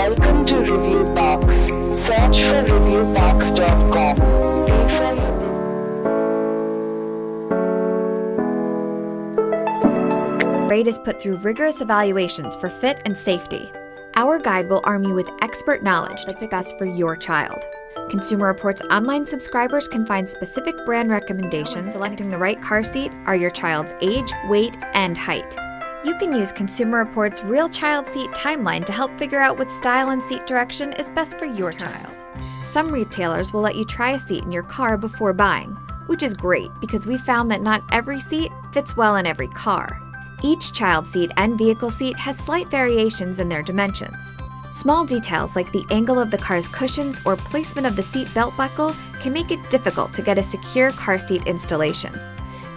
Welcome to Review Box. Search for reviewbox.com. Grade is put through rigorous evaluations for fit and safety. Our guide will arm you with expert knowledge that's best for your child. Consumer Reports online subscribers can find specific brand recommendations. Selecting the right car seat are your child's age, weight, and height. You can use Consumer Reports' Real Child Seat Timeline to help figure out what style and seat direction is best for your child. Some retailers will let you try a seat in your car before buying, which is great because we found that not every seat fits well in every car. Each child seat and vehicle seat has slight variations in their dimensions. Small details like the angle of the car's cushions or placement of the seat belt buckle can make it difficult to get a secure car seat installation.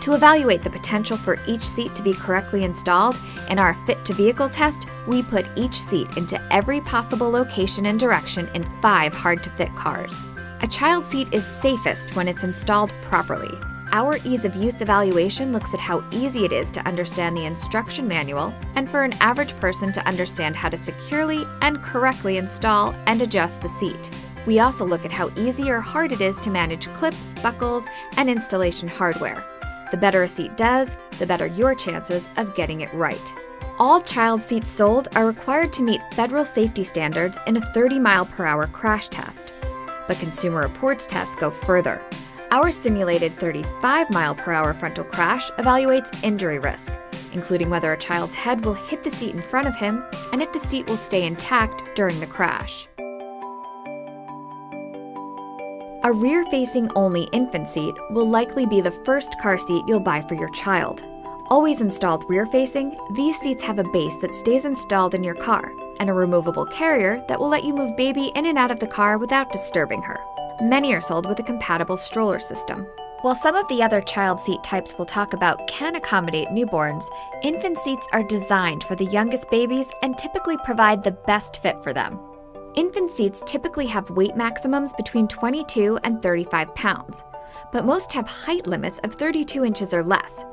To evaluate the potential for each seat to be correctly installed, in our Fit to Vehicle test, we put each seat into every possible location and direction in 5 hard-to-fit cars. A child seat is safest when it's installed properly. Our ease of use evaluation looks at how easy it is to understand the instruction manual and for an average person to understand how to securely and correctly install and adjust the seat. We also look at how easy or hard it is to manage clips, buckles, and installation hardware. The better a seat does, the better your chances of getting it right. All child seats sold are required to meet federal safety standards in a 30-mile-per-hour crash test. But Consumer Reports tests go further. Our simulated 35-mile-per-hour frontal crash evaluates injury risk, including whether a child's head will hit the seat in front of him and if the seat will stay intact during the crash. A rear-facing only infant seat will likely be the first car seat you'll buy for your child. Always installed rear-facing, these seats have a base that stays installed in your car and a removable carrier that will let you move baby in and out of the car without disturbing her. Many are sold with a compatible stroller system. While some of the other child seat types we'll talk about can accommodate newborns, infant seats are designed for the youngest babies and typically provide the best fit for them. Infant seats typically have weight maximums between 22 and 35 pounds, but most have height limits of 32 inches or less.